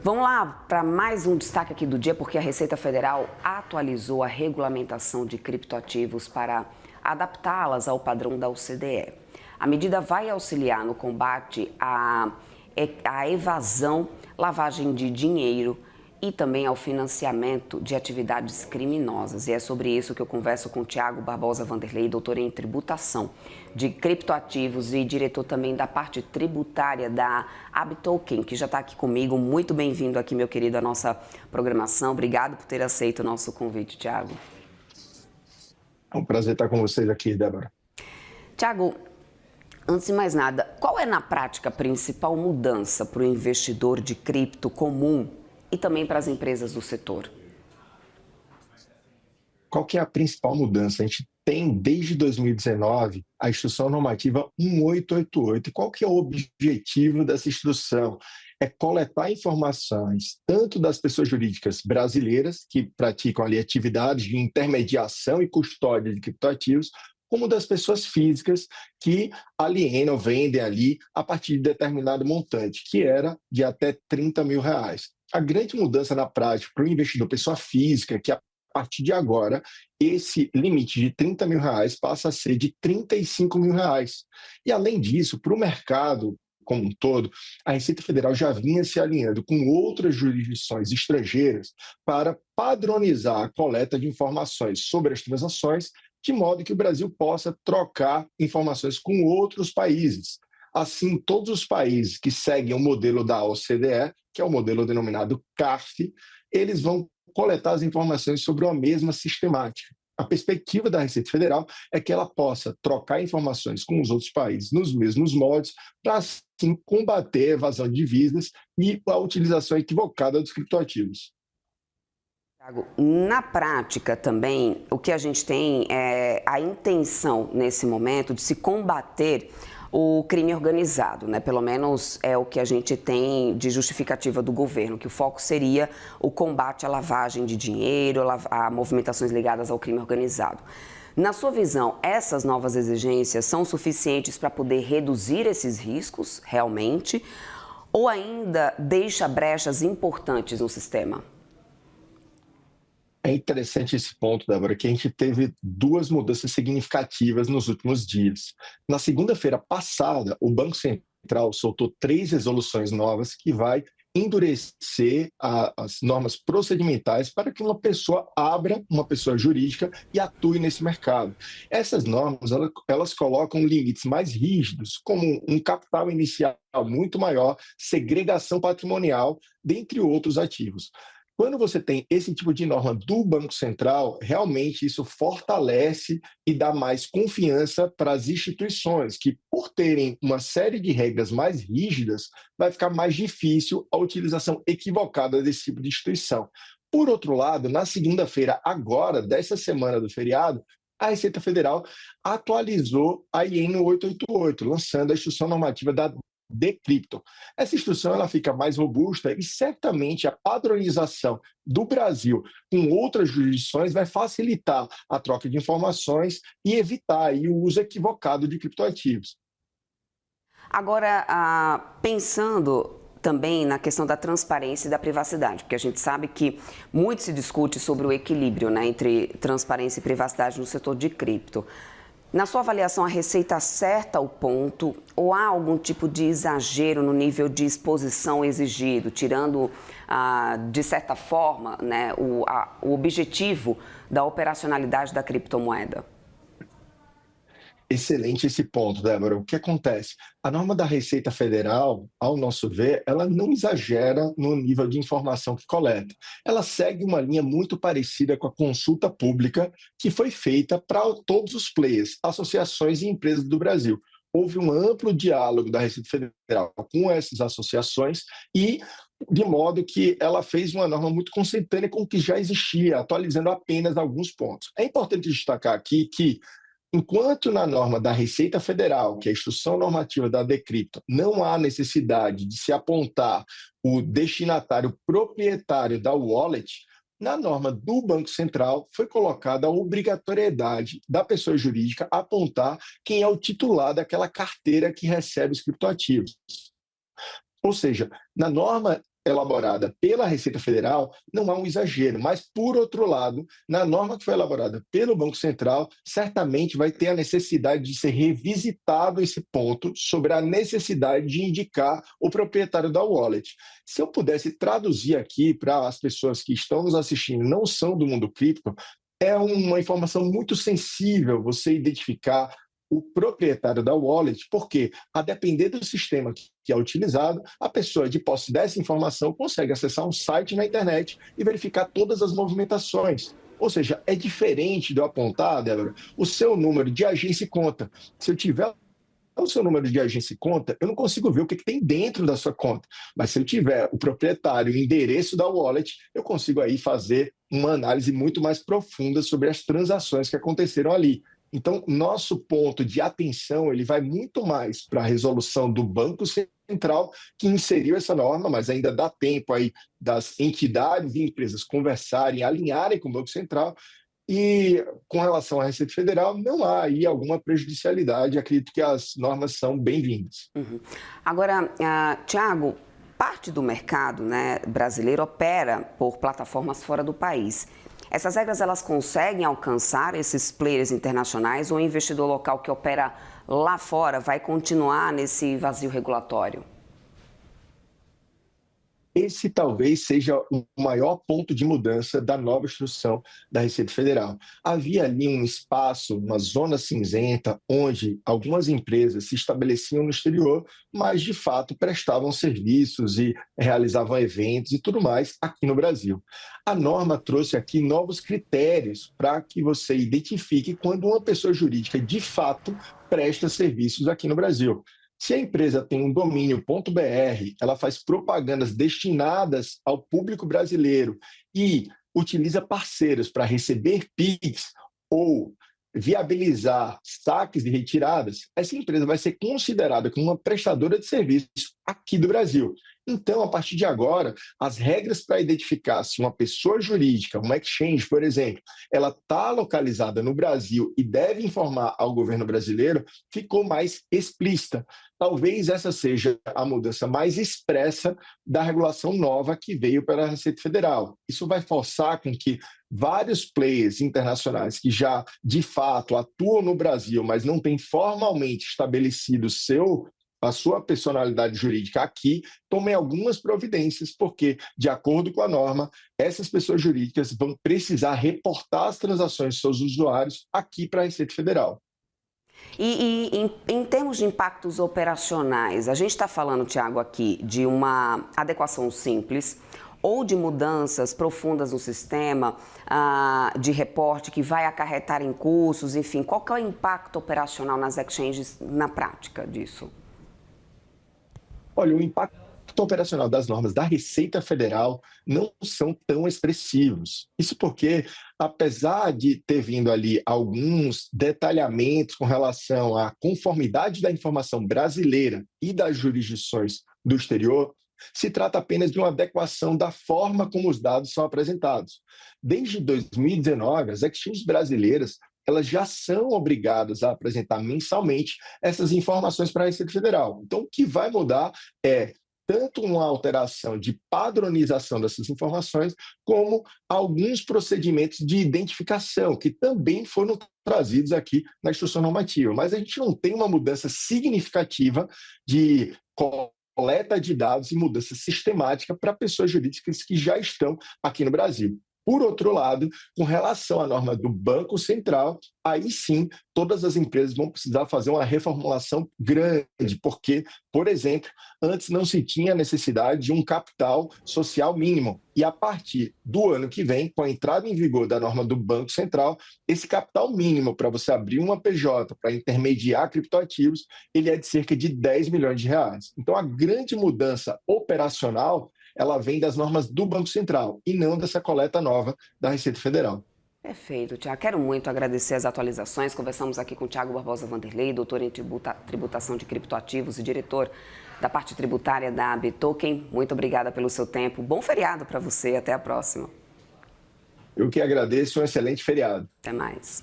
Vamos lá para mais um destaque aqui do dia, porque a Receita Federal atualizou a regulamentação de criptoativos para adaptá-las ao padrão da OCDE. A medida vai auxiliar no combate à evasão, lavagem de dinheiro e também ao financiamento de atividades criminosas. E é sobre isso que eu converso com o Tiago Barbosa Vanderlei, doutor em tributação de criptoativos e diretor também da parte tributária da Abtoken, que já está aqui comigo. Muito bem-vindo aqui, meu querido, à nossa programação. Obrigado por ter aceito o nosso convite, Tiago. É um prazer estar com vocês aqui, Débora. Tiago, antes de mais nada, qual é na prática a principal mudança para o investidor de cripto comum e também para as empresas do setor? Qual que é a principal mudança? A gente tem, desde 2019, a Instrução Normativa 1888. E qual que é o objetivo dessa instrução? É coletar informações tanto das pessoas jurídicas brasileiras, que praticam ali atividades de intermediação e custódia de criptoativos, como das pessoas físicas que alienam, vendem ali a partir de determinado montante, que era de até R$30 mil. A grande mudança na prática para o investidor pessoa física, que a partir de agora, esse limite de R$30 mil passa a ser de R$35 mil. E, além disso, para o mercado como um todo, a Receita Federal já vinha se alinhando com outras jurisdições estrangeiras para padronizar a coleta de informações sobre as transações, de modo que o Brasil possa trocar informações com outros países. Assim, todos os países que seguem o modelo da OCDE, que é o modelo denominado CARF, eles vão coletar as informações sobre a mesma sistemática. A perspectiva da Receita Federal é que ela possa trocar informações com os outros países nos mesmos moldes, para assim combater a evasão de divisas e a utilização equivocada dos criptoativos. Na prática também, o que a gente tem é a intenção nesse momento de se combater o crime organizado, né? Pelo menos é o que a gente tem de justificativa do governo, que o foco seria o combate à lavagem de dinheiro, a movimentações ligadas ao crime organizado. Na sua visão, essas novas exigências são suficientes para poder reduzir esses riscos realmente, ou ainda deixa brechas importantes no sistema? É interessante esse ponto, Débora, que a gente teve duas mudanças significativas nos últimos dias. Na segunda-feira passada, o Banco Central soltou 3 resoluções novas que vai endurecer as normas procedimentais para que uma pessoa abra uma pessoa jurídica e atue nesse mercado. Essas normas, elas colocam limites mais rígidos, como um capital inicial muito maior, segregação patrimonial, dentre outros ativos. Quando você tem esse tipo de norma do Banco Central, realmente isso fortalece e dá mais confiança para as instituições, que por terem uma série de regras mais rígidas, vai ficar mais difícil a utilização equivocada desse tipo de instituição. Por outro lado, na segunda-feira, agora, dessa semana do feriado, a Receita Federal atualizou a IN 888, lançando a Instrução Normativa da Decrypto. Essa instrução ela fica mais robusta e certamente a padronização do Brasil com outras jurisdições vai facilitar a troca de informações e evitar aí o uso equivocado de criptoativos. Agora, pensando também na questão da transparência e da privacidade, porque a gente sabe que muito se discute sobre o equilíbrio, né, entre transparência e privacidade no setor de cripto. Na sua avaliação, a Receita acerta o ponto ou há algum tipo de exagero no nível de exposição exigido, tirando, de certa forma, né, o objetivo da operacionalidade da criptomoeda? Excelente esse ponto, Débora. O que acontece? A norma da Receita Federal, ao nosso ver, ela não exagera no nível de informação que coleta. Ela segue uma linha muito parecida com a consulta pública que foi feita para todos os players, associações e empresas do Brasil. Houve um amplo diálogo da Receita Federal com essas associações e de modo que ela fez uma norma muito consentânea com o que já existia, atualizando apenas alguns pontos. É importante destacar aqui que enquanto na norma da Receita Federal, que é a Instrução Normativa da Decrypto, não há necessidade de se apontar o destinatário proprietário da wallet, na norma do Banco Central foi colocada a obrigatoriedade da pessoa jurídica apontar quem é o titular daquela carteira que recebe os criptoativos. Ou seja, na norma elaborada pela Receita Federal, não há um exagero, mas, por outro lado, na norma que foi elaborada pelo Banco Central, certamente vai ter a necessidade de ser revisitado esse ponto sobre a necessidade de indicar o proprietário da wallet. Se eu pudesse traduzir aqui para as pessoas que estão nos assistindo, não são do mundo cripto, é uma informação muito sensível você identificar o proprietário da wallet, porque, a depender do sistema que é utilizado, a pessoa de posse dessa informação consegue acessar um site na internet e verificar todas as movimentações. Ou seja, é diferente de eu apontar, Débora, o seu número de agência e conta. Se eu tiver o seu número de agência e conta, eu não consigo ver o que tem dentro da sua conta. Mas se eu tiver o proprietário e o endereço da wallet, eu consigo aí fazer uma análise muito mais profunda sobre as transações que aconteceram ali. Então, nosso ponto de atenção ele vai muito mais para a resolução do Banco Central, que inseriu essa norma, mas ainda dá tempo aí das entidades e empresas conversarem, alinharem com o Banco Central. E com relação à Receita Federal, não há aí alguma prejudicialidade. Acredito que as normas são bem-vindas. Uhum. Agora, Tiago, parte do mercado, né, brasileiro opera por plataformas fora do país. Essas regras elas conseguem alcançar esses players internacionais ou o investidor local que opera lá fora vai continuar nesse vazio regulatório? Esse talvez seja o maior ponto de mudança da nova instrução da Receita Federal. Havia ali um espaço, uma zona cinzenta, onde algumas empresas se estabeleciam no exterior, mas de fato prestavam serviços e realizavam eventos e tudo mais aqui no Brasil. A norma trouxe aqui novos critérios para que você identifique quando uma pessoa jurídica de fato presta serviços aqui no Brasil. Se a empresa tem um domínio.br, ela faz propagandas destinadas ao público brasileiro e utiliza parceiros para receber PIX ou viabilizar saques e retiradas, essa empresa vai ser considerada como uma prestadora de serviços aqui do Brasil. Então, a partir de agora, as regras para identificar se uma pessoa jurídica, uma exchange, por exemplo, ela está localizada no Brasil e deve informar ao governo brasileiro, ficou mais explícita. Talvez essa seja a mudança mais expressa da regulação nova que veio pela Receita Federal. Isso vai forçar com que vários players internacionais que já, de fato, atuam no Brasil, mas não têm formalmente estabelecido a sua personalidade jurídica aqui, tomem algumas providências, porque, de acordo com a norma, essas pessoas jurídicas vão precisar reportar as transações de seus usuários aqui para a Receita Federal. Em termos de impactos operacionais, a gente está falando, Tiago, aqui de uma adequação simples ou de mudanças profundas no sistema de reporte que vai acarretar em custos, enfim, qual que é o impacto operacional nas exchanges na prática disso? Olha, o impacto operacional das normas da Receita Federal não são tão expressivos. Isso porque, apesar de ter vindo ali alguns detalhamentos com relação à conformidade da informação brasileira e das jurisdições do exterior, se trata apenas de uma adequação da forma como os dados são apresentados. Desde 2019, as exchanges brasileiras elas já são obrigadas a apresentar mensalmente essas informações para a Receita Federal. Então, o que vai mudar é tanto uma alteração de padronização dessas informações, como alguns procedimentos de identificação, que também foram trazidos aqui na instrução normativa. Mas a gente não tem uma mudança significativa de coleta de dados e mudança sistemática para pessoas jurídicas que já estão aqui no Brasil. Por outro lado, com relação à norma do Banco Central, aí sim, todas as empresas vão precisar fazer uma reformulação grande, porque, por exemplo, antes não se tinha necessidade de um capital social mínimo. E a partir do ano que vem, com a entrada em vigor da norma do Banco Central, esse capital mínimo para você abrir uma PJ, para intermediar criptoativos, ele é de cerca de 10 milhões de reais. Então, a grande mudança operacional ela vem das normas do Banco Central e não dessa coleta nova da Receita Federal. Perfeito, Tiago. Quero muito agradecer as atualizações. Conversamos aqui com o Tiago Barbosa Vanderlei, doutor em tributação de criptoativos e diretor da parte tributária da Bitoken. Muito obrigada pelo seu tempo. Bom feriado para você. Até a próxima. Eu que agradeço. Um excelente feriado. Até mais.